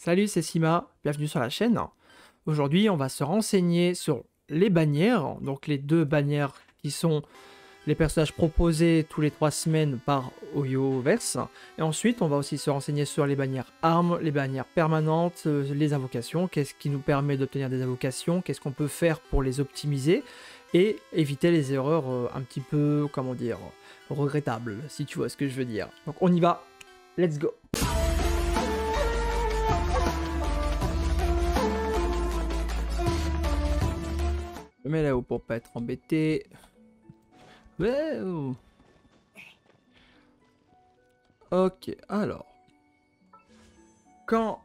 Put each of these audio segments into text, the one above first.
Salut, c'est Sima, bienvenue sur la chaîne. Aujourd'hui, on va se renseigner sur les bannières, donc les deux bannières qui sont les personnages proposés tous les 3 semaines par Oyoverse. Et ensuite, on va aussi se renseigner sur les bannières armes, les bannières permanentes, les invocations, qu'est-ce qui nous permet d'obtenir des invocations, qu'est-ce qu'on peut faire pour les optimiser et éviter les erreurs un petit peu, comment dire, regrettables, si tu vois ce que je veux dire. Donc on y va, let's go! Je mets là-haut pour pas être embêté. Ouais. Ok, alors. Quand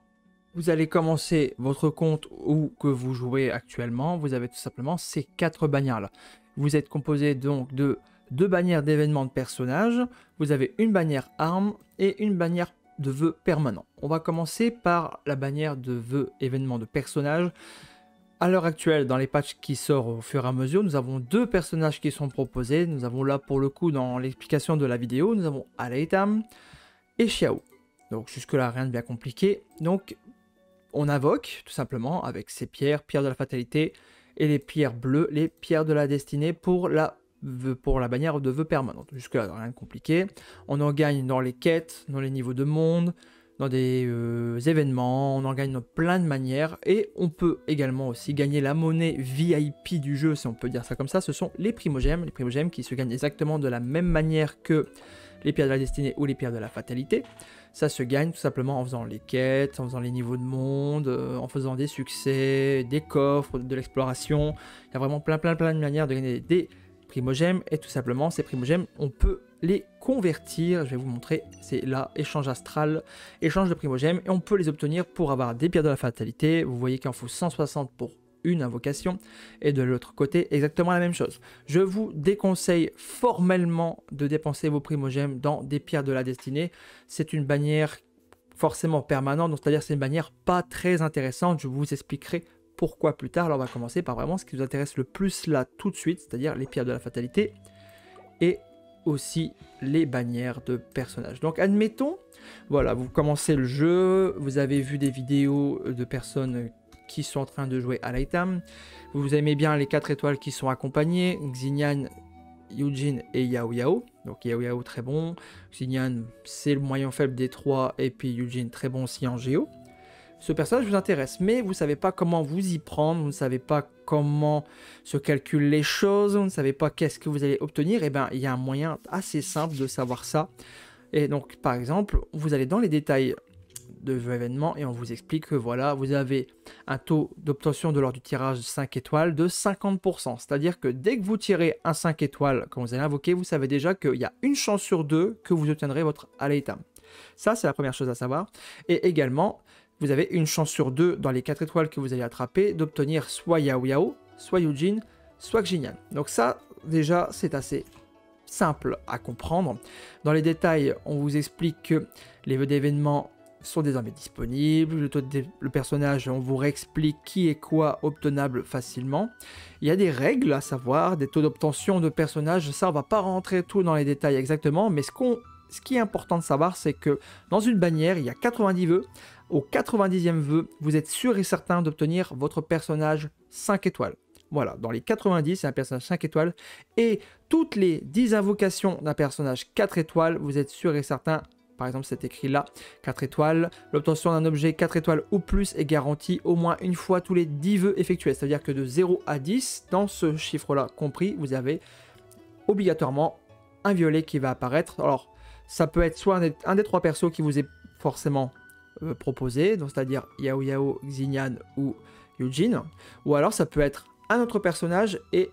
vous allez commencer votre compte ou que vous jouez actuellement, vous avez tout simplement ces 4 bannières-là. Vous êtes composé donc de 2 bannières d'événements de personnages, vous avez une bannière arme et une bannière de vœux permanents. On va commencer par la bannière de vœux événements de personnages. À l'heure actuelle, dans les patchs qui sortent au fur et à mesure, nous avons 2 personnages qui sont proposés. Nous avons là, pour le coup, dans l'explication de la vidéo, nous avons Aleitam et Xiao. Donc jusque-là, rien de bien compliqué. Donc, on invoque, tout simplement, avec ces pierres de la fatalité et les pierres bleues, les pierres de la destinée pour la bannière de vœux permanente. Jusque-là, rien de compliqué. On en gagne dans les quêtes, dans les niveaux de monde, dans des événements, on en gagne de plein de manières, et on peut également aussi gagner la monnaie VIP du jeu, si on peut dire ça comme ça. Ce sont les primogèmes qui se gagnent exactement de la même manière que les pierres de la destinée ou les pierres de la fatalité. Ça se gagne tout simplement en faisant les quêtes, en faisant les niveaux de monde, en faisant des succès, des coffres, de l'exploration. Il y a vraiment plein de manières de gagner des primogèmes, et tout simplement ces primogèmes, on peut les convertir. Je vais vous montrer, c'est là, échange astral, échange de primogèmes, et on peut les obtenir pour avoir des pierres de la fatalité. Vous voyez qu'il en faut 160 pour une invocation, et de l'autre côté exactement la même chose. Je vous déconseille formellement de dépenser vos primogèmes dans des pierres de la destinée. C'est une bannière forcément permanente, donc c'est-à-dire c'est une bannière pas très intéressante. Je vous expliquerai pourquoi plus tard. Alors on va commencer par vraiment ce qui nous intéresse le plus là tout de suite, c'est-à-dire les pierres de la fatalité et aussi les bannières de personnages. Donc admettons, voilà, vous commencez le jeu, vous avez vu des vidéos de personnes qui sont en train de jouer à l'Itam, vous aimez bien les 4 étoiles qui sont accompagnées, Xignan, Yujin et Yao Yao. Donc Yao Yao très bon, Xignan c'est le moyen faible des 3, et puis Yujin très bon aussi en Géo. Ce personnage vous intéresse, mais vous ne savez pas comment vous y prendre, vous ne savez pas comment se calculent les choses, vous ne savez pas qu'est-ce que vous allez obtenir. Et bien, il y a un moyen assez simple de savoir ça. Et donc, par exemple, vous allez dans les détails de l'événement et on vous explique que voilà, vous avez un taux d'obtention de l'ordre du tirage 5 étoiles de 50%. C'est-à-dire que dès que vous tirez un 5 étoiles, quand vous allez invoquer, vous savez déjà qu'il y a une chance sur 2 que vous obtiendrez votre Aleitam. Ça, c'est la première chose à savoir. Et également, vous avez une chance sur 2 dans les 4 étoiles que vous allez attraper d'obtenir soit Yao Yao, soit Yujin, soit Xignan. Donc ça, déjà, c'est assez simple à comprendre. Dans les détails, on vous explique que les vœux d'événements sont désormais disponibles. Le personnage, on vous réexplique qui est quoi obtenable facilement. Il y a des règles à savoir, des taux d'obtention de personnages. Ça, on va pas rentrer tout dans les détails exactement, mais ce qui est important de savoir, c'est que dans une bannière, il y a 90 vœux. Au 90e vœu, vous êtes sûr et certain d'obtenir votre personnage 5 étoiles. Voilà, dans les 90, c'est un personnage 5 étoiles. Et toutes les 10 invocations d'un personnage 4 étoiles, vous êtes sûr et certain, par exemple c'est écrit là, 4 étoiles. L'obtention d'un objet 4 étoiles ou plus est garantie au moins une fois tous les 10 vœux effectués. C'est-à-dire que de 0 à 10, dans ce chiffre-là compris, vous avez obligatoirement un violet qui va apparaître. Alors, ça peut être soit un des 3 persos qui vous est forcément proposé, donc c'est-à-dire Yao Yao, Xignan ou Yujin, ou alors ça peut être un autre personnage et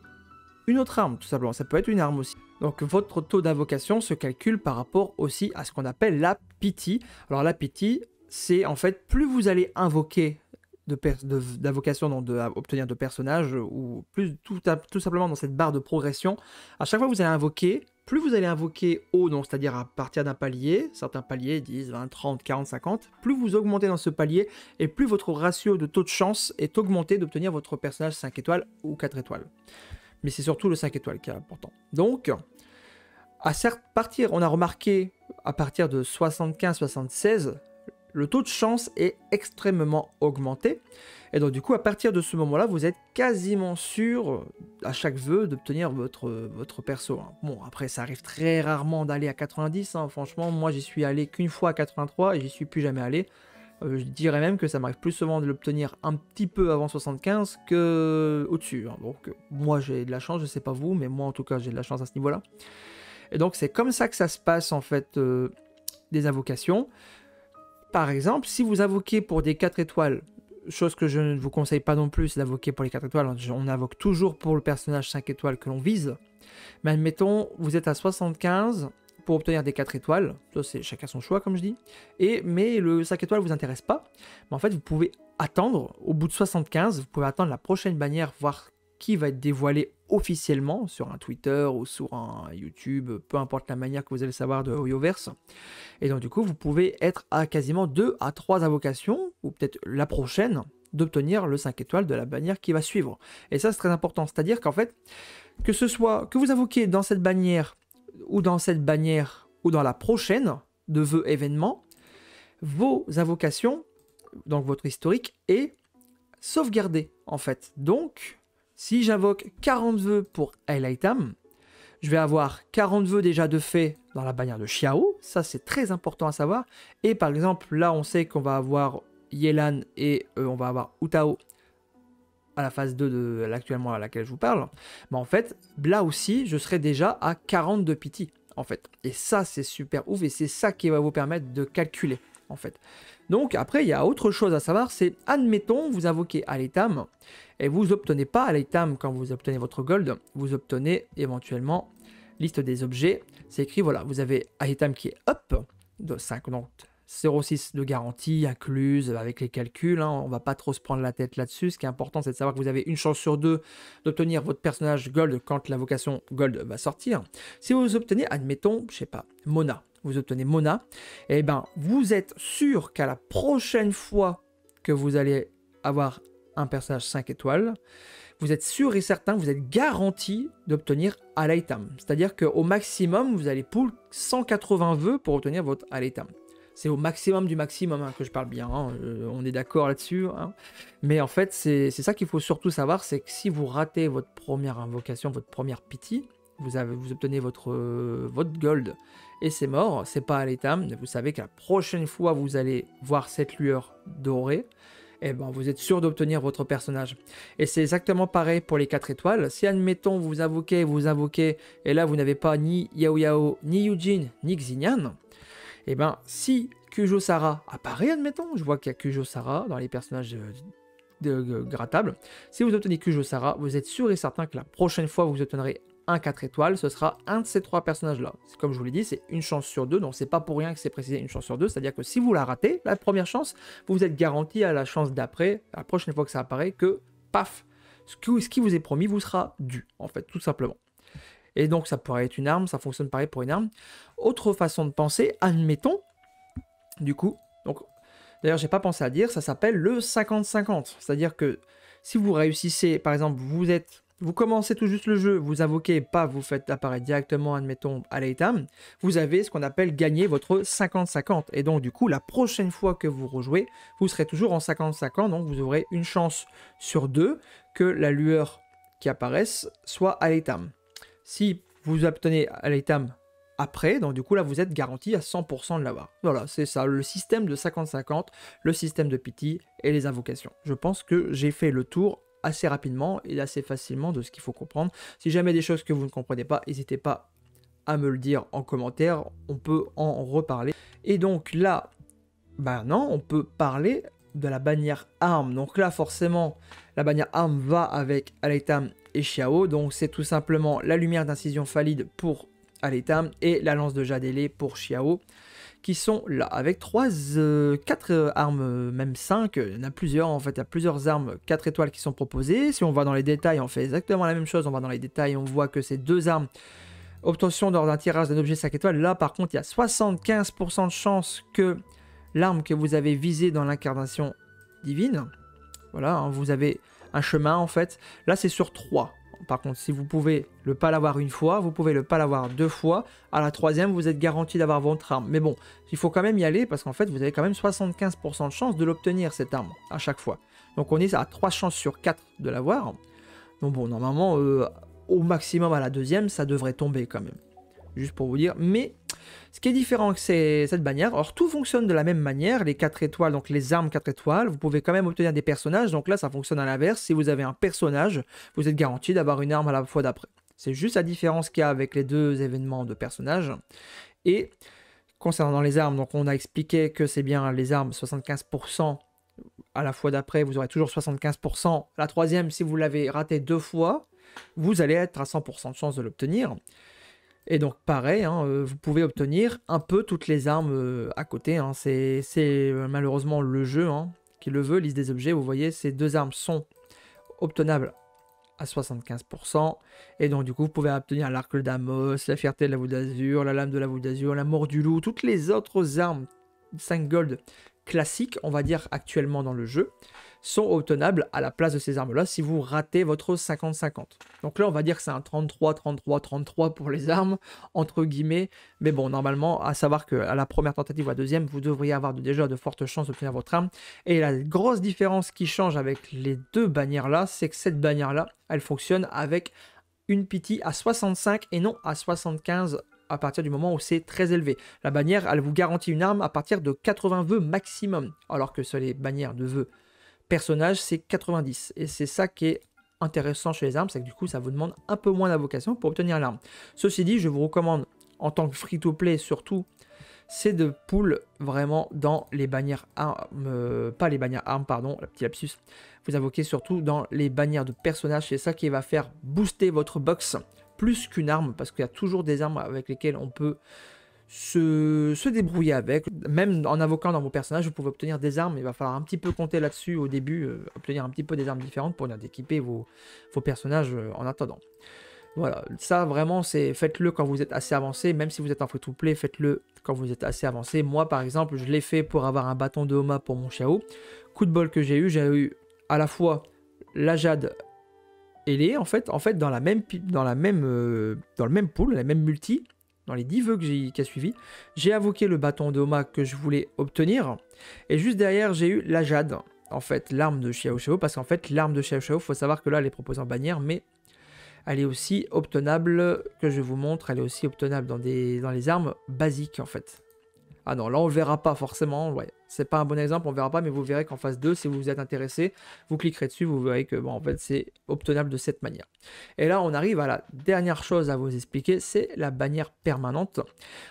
une autre arme, tout simplement. Ça peut être une arme aussi. Donc votre taux d'invocation se calcule par rapport aussi à ce qu'on appelle la pity. Alors la pity, c'est en fait plus vous allez invoquer d'invocation, donc d'obtenir de personnages, ou plus tout simplement dans cette barre de progression, à chaque fois que vous allez invoquer, plus vous allez invoquer haut, donc c'est-à-dire à partir d'un palier, certains paliers 10, 20, 30, 40, 50, plus vous augmentez dans ce palier, et plus votre ratio de taux de chance est augmenté d'obtenir votre personnage 5 étoiles ou 4 étoiles. Mais c'est surtout le 5 étoiles qui est important. Donc, on a remarqué, à partir de 75-76, le taux de chance est extrêmement augmenté. Et donc du coup, à partir de ce moment-là, vous êtes quasiment sûr, à chaque vœu, d'obtenir votre perso. Hein. Bon, après, ça arrive très rarement d'aller à 90. Hein. Franchement, moi, j'y suis allé qu'une fois à 83 et j'y suis plus jamais allé. Je dirais même que ça m'arrive plus souvent de l'obtenir un petit peu avant 75 que au-dessus. Hein. Donc moi, j'ai de la chance, je sais pas vous, mais moi, en tout cas, j'ai de la chance à ce niveau-là. Et donc, c'est comme ça que ça se passe, en fait, des invocations. Par exemple, si vous invoquez pour des 4 étoiles, chose que je ne vous conseille pas non plus, c'est d'invoquer pour les 4 étoiles. On invoque toujours pour le personnage 5 étoiles que l'on vise. Mais admettons, vous êtes à 75 pour obtenir des 4 étoiles. Ça, c'est chacun son choix, comme je dis. Mais le 5 étoiles ne vous intéresse pas. Mais en fait, vous pouvez attendre, au bout de 75, vous pouvez attendre la prochaine bannière, voir qui va être dévoilé officiellement sur un Twitter ou sur un YouTube, peu importe la manière que vous allez savoir de Hoyoverse. Et donc du coup, vous pouvez être à quasiment 2 à 3 invocations, ou peut-être la prochaine, d'obtenir le 5 étoiles de la bannière qui va suivre. Et ça, c'est très important. C'est-à-dire qu'en fait, que ce soit que vous invoquez dans cette bannière, ou dans cette bannière, ou dans la prochaine de vœux événements, vos invocations, donc votre historique, est sauvegardé, en fait. Donc, si j'invoque 40 vœux pour El Aitam, je vais avoir 40 vœux déjà de fait dans la bannière de Xiao, ça c'est très important à savoir. Et par exemple, là on sait qu'on va avoir Yelan et on va avoir Utao à la phase 2 de actuellement à laquelle je vous parle. Mais en fait, là aussi, je serai déjà à 40 de pity, en fait. Et ça c'est super ouf et c'est ça qui va vous permettre de calculer, en fait. Donc après, il y a autre chose à savoir, c'est admettons, vous invoquez Aleitam et vous obtenez pas Aleitam quand vous obtenez votre gold, vous obtenez éventuellement liste des objets. C'est écrit, voilà, vous avez Aleitam qui est up, de 5, donc 0,6 de garantie incluse avec les calculs, hein, on va pas trop se prendre la tête là-dessus. Ce qui est important, c'est de savoir que vous avez une chance sur 2 d'obtenir votre personnage gold quand la vocation gold va sortir. Si vous obtenez, admettons, je sais pas, Mona, vous obtenez Mona, et ben vous êtes sûr qu'à la prochaine fois que vous allez avoir un personnage 5 étoiles, vous êtes sûr et certain, vous êtes garanti d'obtenir Aleitam. C'est-à-dire qu'au maximum, vous allez pull 180 vœux pour obtenir votre Aleitam. C'est au maximum du maximum hein, que je parle bien, hein, on est d'accord là-dessus. Hein. Mais en fait, c'est ça qu'il faut surtout savoir, c'est que si vous ratez votre première invocation, votre première pity, vous obtenez votre gold et c'est mort, c'est pas Aleitam. Vous savez que la prochaine fois vous allez voir cette lueur dorée, et ben vous êtes sûr d'obtenir votre personnage. Et c'est exactement pareil pour les 4 étoiles. Si admettons vous invoquez, et là vous n'avez pas ni Yao Yao, ni Yujin, ni Xignan, et ben si Kujo Sara apparaît, admettons, je vois qu'il y a Kujo Sara dans les personnages grattables, si vous obtenez Kujo Sara, vous êtes sûr et certain que la prochaine fois vous obtiendrez un 4 étoiles, ce sera un de ces 3 personnages-là. Comme je vous l'ai dit, c'est une chance sur 2, donc c'est pas pour rien que c'est précisé une chance sur 2, c'est-à-dire que si vous la ratez, la première chance, vous êtes garanti à la chance d'après, la prochaine fois que ça apparaît, que, paf, ce qui vous est promis vous sera dû, en fait, tout simplement. Et donc ça pourrait être une arme, ça fonctionne pareil pour une arme. Autre façon de penser, admettons, du coup, donc, d'ailleurs j'ai pas pensé à dire, ça s'appelle le 50-50, c'est-à-dire que si vous réussissez, par exemple, vous commencez tout juste le jeu, vous invoquez, pas vous faites apparaître directement, admettons, Aleitam, vous avez ce qu'on appelle gagner votre 50-50. Et donc, du coup, la prochaine fois que vous rejouez, vous serez toujours en 50-50, donc vous aurez une chance sur 2 que la lueur qui apparaisse soit Aleitam. Si vous obtenez Aleitam après, donc du coup, là, vous êtes garanti à 100% de l'avoir. Voilà, c'est ça, le système de 50-50, le système de pity et les invocations. Je pense que j'ai fait le tour assez rapidement et assez facilement de ce qu'il faut comprendre. Si jamais des choses que vous ne comprenez pas, n'hésitez pas à me le dire en commentaire, on peut en reparler. Et donc là, non, on peut parler de la bannière arme. Donc là, forcément, la bannière arme va avec Aleitam et Xiao, donc c'est tout simplement la lumière d'incision Phalide pour Aleitam et la lance de jade ailée pour Xiao, qui sont là, avec 4 armes, même 5, il y en a plusieurs en fait, il y a plusieurs armes 4 étoiles qui sont proposées. Si on va dans les détails, on fait exactement la même chose, on va dans les détails, on voit que ces 2 armes, obtention lors d'un tirage d'un objet 5 étoiles, là par contre il y a 75% de chance que l'arme que vous avez visée dans l'incarnation divine, voilà, hein, vous avez un chemin en fait, là c'est sur 3, Par contre, si vous pouvez ne pas l'avoir une fois, vous pouvez ne pas l'avoir 2 fois. À la 3e, vous êtes garanti d'avoir votre arme. Mais bon, il faut quand même y aller parce qu'en fait, vous avez quand même 75% de chance de l'obtenir, cette arme, à chaque fois. Donc on est à 3 chances sur 4 de l'avoir. Donc bon, normalement, au maximum à la 2e, ça devrait tomber quand même. Juste pour vous dire. Mais ce qui est différent avec cette bannière, alors tout fonctionne de la même manière, les 4 étoiles, donc les armes 4 étoiles, vous pouvez quand même obtenir des personnages, donc là ça fonctionne à l'inverse, si vous avez un personnage, vous êtes garanti d'avoir une arme à la fois d'après. C'est juste la différence qu'il y a avec les 2 événements de personnages. Et concernant les armes, donc on a expliqué que c'est bien les armes 75% à la fois d'après, vous aurez toujours 75%. La 3e, si vous l'avez raté 2 fois, vous allez être à 100% de chance de l'obtenir. Et donc pareil, hein, vous pouvez obtenir un peu toutes les armes à côté. Hein. C'est malheureusement le jeu hein, qui le veut, liste des objets. Vous voyez, ces 2 armes sont obtenables à 75%. Et donc du coup, vous pouvez obtenir l'arc d'Amos, la fierté de la voûte d'Azur, la lame de la voûte d'Azur, la mort du loup, toutes les autres armes 5 gold classiques, on va dire actuellement dans le jeu, sont obtenables à la place de ces armes-là si vous ratez votre 50-50. Donc là, on va dire que c'est un 33-33-33 pour les armes, entre guillemets. Mais bon, normalement, à savoir qu'à la première tentative ou à la 2e, vous devriez avoir déjà de fortes chances d'obtenir votre arme. Et la grosse différence qui change avec les 2 bannières-là, c'est que cette bannière-là, elle fonctionne avec une pity à 65 et non à 75 à partir du moment où c'est très élevé. La bannière, elle vous garantit une arme à partir de 80 vœux maximum, alors que sur les bannières de vœux personnage, c'est 90. Et c'est ça qui est intéressant chez les armes, c'est que du coup, ça vous demande un peu moins d'invocation pour obtenir l'arme. Ceci dit, je vous recommande, en tant que free-to-play surtout, c'est de pull vraiment dans les bannières armes, pas les bannières armes, pardon, le petit lapsus. Vous invoquez surtout dans les bannières de personnages, c'est ça qui va faire booster votre box plus qu'une arme, parce qu'il y a toujours des armes avec lesquelles on peut se débrouiller avec. Même en invoquant dans vos personnages, vous pouvez obtenir des armes. Il va falloir un petit peu compter là-dessus au début, obtenir un petit peu des armes différentes pour d'équiper vos personnages en attendant. Voilà, ça vraiment, faites-le quand vous êtes assez avancé, même si vous êtes en free-to-play, faites-le quand vous êtes assez avancé. Moi, par exemple, je l'ai fait pour avoir un bâton de Homa pour mon Xiao. Coup de bol que j'ai eu à la fois la Jade et les, en fait dans le même pool, la même multi, dans les 10 vœux qui a suivi, j'ai invoqué le bâton de Homa que je voulais obtenir, et juste derrière, j'ai eu la Jade, en fait, l'arme de Xiao Xiao, parce qu'en fait, l'arme de Xiao Xiao, il faut savoir que là, elle est proposée en bannière, mais elle est aussi obtenable, que je vous montre, elle est aussi obtenable dans les armes basiques, en fait. Ah non, là on le verra pas forcément, ouais, c'est pas un bon exemple, on verra pas, mais vous verrez qu'en phase 2, si vous êtes intéressé, vous cliquerez dessus, vous verrez que bon, en fait c'est obtenable de cette manière. Et là on arrive à la dernière chose à vous expliquer, c'est la bannière permanente.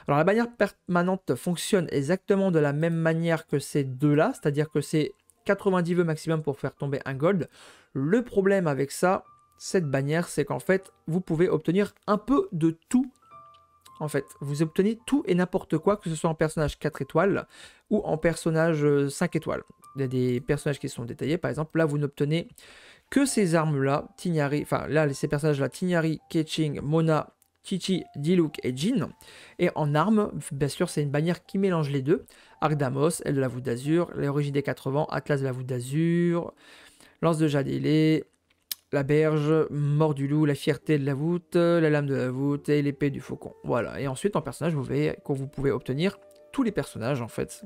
Alors la bannière permanente fonctionne exactement de la même manière que ces deux-là, c'est-à-dire que c'est 90 vœux maximum pour faire tomber un gold. Le problème avec ça, cette bannière, c'est qu'en fait, vous pouvez obtenir un peu de tout. En fait, vous obtenez tout et n'importe quoi, que ce soit en personnage 4 étoiles ou en personnage 5 étoiles. Il y a des personnages qui sont détaillés, par exemple, là vous n'obtenez que ces armes-là, Tighnari, enfin là, ces personnages-là, Tighnari, Keqing, Mona, Qiqi, Diluc et Jin. Et en armes, bien sûr, c'est une bannière qui mélange les deux. Arc d'Amos, aile de la voûte d'Azur, l'origine des 4 vents, Atlas de la voûte d'Azur, lance de jade ailée, la berge, mort du loup, la fierté de la voûte, la lame de la voûte et l'épée du faucon. Voilà, et ensuite en personnage, vous voyez que vous pouvez obtenir tous les personnages en fait.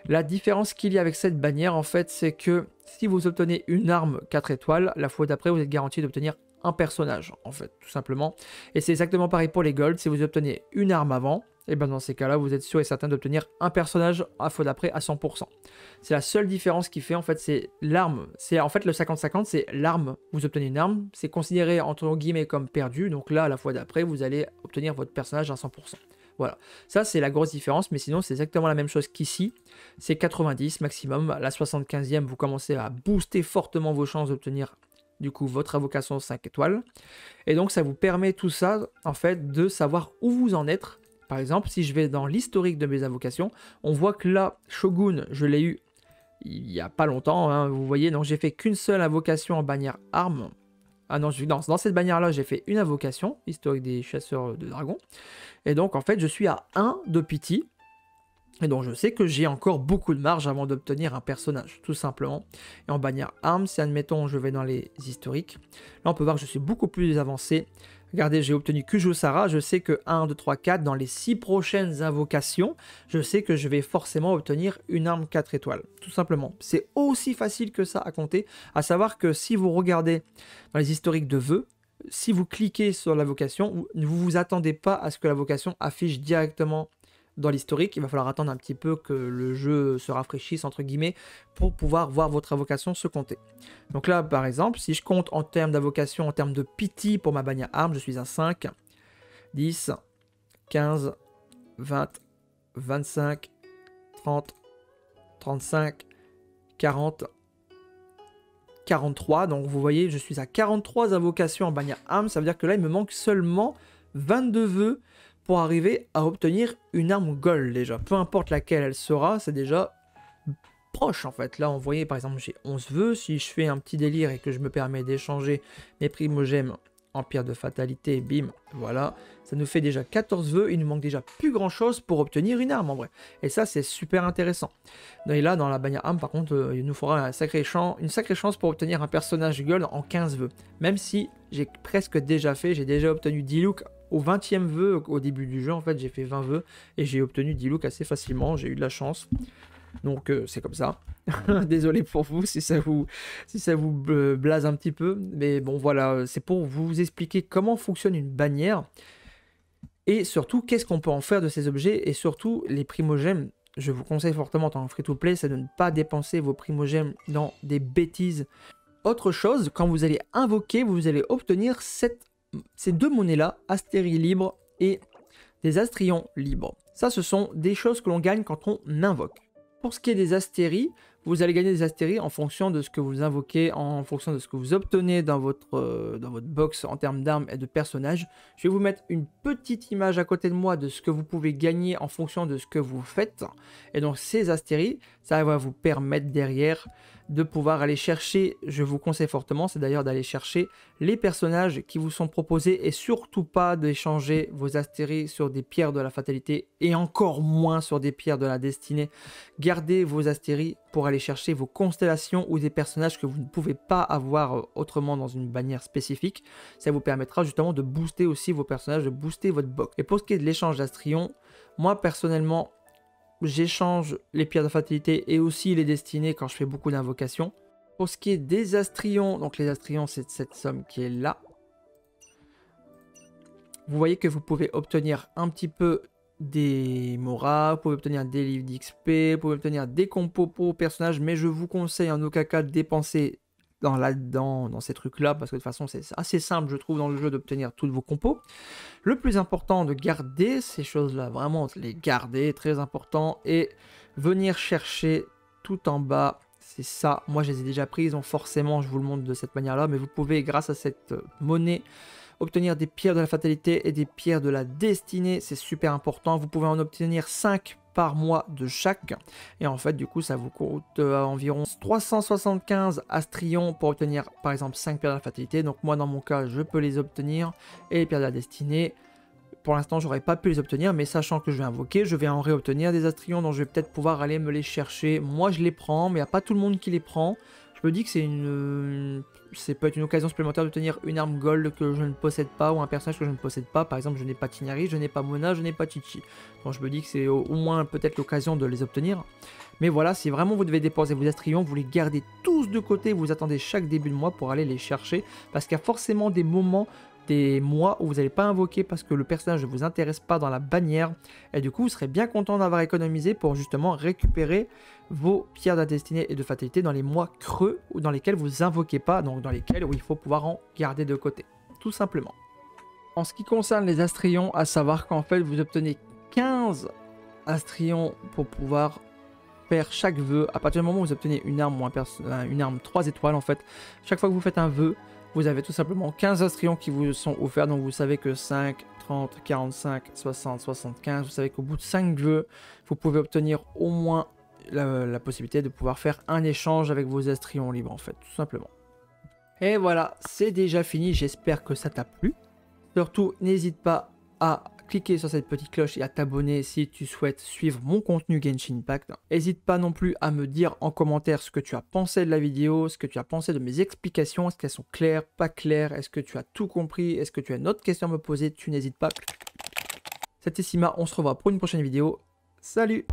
La différence qu'il y a avec cette bannière en fait, c'est que si vous obtenez une arme 4 étoiles, la fois d'après vous êtes garanti d'obtenir un personnage en fait, tout simplement. Et c'est exactement pareil pour les golds, si vous obtenez une arme avant, et bien dans ces cas-là, vous êtes sûr et certain d'obtenir un personnage à fois d'après à 100%. C'est la seule différence qui fait, en fait, c'est l'arme. C'est en fait le 50-50, c'est l'arme. Vous obtenez une arme, c'est considéré entre guillemets comme perdu. Donc là, à la fois d'après, vous allez obtenir votre personnage à 100%. Voilà, ça c'est la grosse différence, mais sinon c'est exactement la même chose qu'ici. C'est 90 maximum. À la 75e, vous commencez à booster fortement vos chances d'obtenir du coup votre invocation 5 étoiles. Et donc ça vous permet tout ça, en fait, de savoir où vous en êtes. Par exemple, si je vais dans l'historique de mes invocations, on voit que là, Shogun, je l'ai eu il n'y a pas longtemps, hein, vous voyez, donc j'ai fait qu'une seule invocation en bannière arme. Ah non, dans cette bannière-là, j'ai fait une invocation, historique des chasseurs de dragons. Et donc, en fait, je suis à 1 de pity. Et donc je sais que j'ai encore beaucoup de marge avant d'obtenir un personnage, tout simplement. Et en bannière armes, si admettons je vais dans les historiques, là on peut voir que je suis beaucoup plus avancé. Regardez, j'ai obtenu Kujosara, je sais que 1, 2, 3, 4, dans les 6 prochaines invocations, je sais que je vais forcément obtenir une arme 4 étoiles, tout simplement. C'est aussi facile que ça à compter, à savoir que si vous regardez dans les historiques de vœux, si vous cliquez sur la vocation, ne vous attendez pas à ce que la vocation affiche directement dans l'historique. Il va falloir attendre un petit peu que le jeu se rafraîchisse, entre guillemets, pour pouvoir voir votre invocation se compter. Donc là, par exemple, si je compte en termes d'invocation, en termes de pity pour ma bannière arme, je suis à 5, 10, 15, 20, 25, 30, 35, 40, 43. Donc vous voyez, je suis à 43 invocations en bannière arme. Ça veut dire que là, il me manque seulement 22 vœux pour arriver à obtenir une arme gold déjà. Peu importe laquelle elle sera, c'est déjà proche en fait. Là, vous voyez, par exemple, j'ai 11 vœux. Si je fais un petit délire et que je me permets d'échanger mes primogèmes en pierre de fatalité, bim, voilà. Ça nous fait déjà 14 vœux. Il nous manque déjà plus grand chose pour obtenir une arme en vrai. Et ça, c'est super intéressant. Et là, dans la bannière arme, par contre, il nous faudra une sacrée chance pour obtenir un personnage gold en 15 vœux. Même si j'ai presque déjà fait, j'ai déjà obtenu Diluc au 20e vœu au début du jeu. En fait, j'ai fait 20 vœux et j'ai obtenu Diluc assez facilement. J'ai eu de la chance. Donc, c'est comme ça. Désolé pour vous si ça vous blase un petit peu. Mais bon, voilà, c'est pour vous expliquer comment fonctionne une bannière. Et surtout, qu'est-ce qu'on peut en faire de ces objets. Et surtout, les primogèmes, je vous conseille fortement en tant que free-to-play, c'est de ne pas dépenser vos primogèmes dans des bêtises. Autre chose, quand vous allez invoquer, vous allez obtenir ces deux monnaies-là, Astérie libre et des Astrions libres. Ça, ce sont des choses que l'on gagne quand on invoque. Pour ce qui est des Astéries, vous allez gagner des Astéries en fonction de ce que vous invoquez, en fonction de ce que vous obtenez dans votre box en termes d'armes et de personnages. Je vais vous mettre une petite image à côté de moi de ce que vous pouvez gagner en fonction de ce que vous faites. Et donc ces Astéries, ça va vous permettre derrière de pouvoir aller chercher, je vous conseille fortement, c'est d'ailleurs d'aller chercher les personnages qui vous sont proposés et surtout pas d'échanger vos Astéries sur des pierres de la fatalité et encore moins sur des pierres de la destinée. Gardez vos Astéries pour aller chercher vos constellations ou des personnages que vous ne pouvez pas avoir autrement dans une bannière spécifique. Ça vous permettra justement de booster aussi vos personnages, de booster votre box. Et pour ce qui est de l'échange d'Astrion, moi personnellement, j'échange les pierres de fatalité et aussi les destinées quand je fais beaucoup d'invocations. Pour ce qui est des Astrions, donc les Astrions, c'est cette somme qui est là. Vous voyez que vous pouvez obtenir un petit peu des moras, vous pouvez obtenir des livres d'XP, vous pouvez obtenir des compos pour vos personnages, mais je vous conseille en aucun cas de dépenser dans ces trucs-là, parce que de toute façon, c'est assez simple, je trouve, dans le jeu d'obtenir toutes vos compos. Le plus important, de garder ces choses-là, vraiment les garder, très important, et venir chercher tout en bas, c'est ça. Moi, je les ai déjà prises, donc forcément, je vous le montre de cette manière-là, mais vous pouvez, grâce à cette monnaie, obtenir des pierres de la fatalité et des pierres de la destinée, c'est super important. Vous pouvez en obtenir 5 par mois de chaque. Et en fait, du coup, ça vous coûte environ 375 Astrions pour obtenir, par exemple, 5 pierres de la fatalité. Donc moi, dans mon cas, je peux les obtenir. Et les pierres de la destinée, pour l'instant, j'aurais pas pu les obtenir. Mais sachant que je vais invoquer, je vais en réobtenir des Astrions. Donc je vais peut-être pouvoir aller me les chercher. Moi, je les prends, mais il n'y a pas tout le monde qui les prend. Je me dis que c'est peut être une occasion supplémentaire d'obtenir une arme gold que je ne possède pas ou un personnage que je ne possède pas. Par exemple, je n'ai pas Tignari, je n'ai pas Mona, je n'ai pas Chichi. Donc je me dis que c'est au moins peut-être l'occasion de les obtenir. Mais voilà, si vraiment vous devez dépenser vos Astrions, vous les gardez tous de côté, vous attendez chaque début de mois pour aller les chercher. Parce qu'il y a forcément des moments, des mois où vous n'allez pas invoquer parce que le personnage ne vous intéresse pas dans la bannière. Et du coup, vous serez bien content d'avoir économisé pour justement récupérer vos pierres de la destinée et de fatalité dans les mois creux ou dans lesquels vous invoquez pas, donc dans lesquels où il faut pouvoir en garder de côté, tout simplement. En ce qui concerne les Astrions, à savoir qu'en fait vous obtenez 15 Astrions pour pouvoir faire chaque vœu. À partir du moment où vous obtenez une arme ou une arme 3 étoiles, en fait, chaque fois que vous faites un vœu, vous avez tout simplement 15 Astrions qui vous sont offerts, donc vous savez que 5, 30, 45, 60, 75, vous savez qu'au bout de 5 vœux, vous pouvez obtenir au moins la possibilité de pouvoir faire un échange avec vos Astrions libres, en fait, tout simplement. Et voilà, c'est déjà fini, j'espère que ça t'a plu. Surtout, n'hésite pas à cliquer sur cette petite cloche et à t'abonner si tu souhaites suivre mon contenu Genshin Impact. N'hésite pas non plus à me dire en commentaire ce que tu as pensé de la vidéo, ce que tu as pensé de mes explications, est-ce qu'elles sont claires, pas claires, est-ce que tu as tout compris, est-ce que tu as une autre question à me poser, tu n'hésites pas. C'était Sima, on se revoit pour une prochaine vidéo. Salut!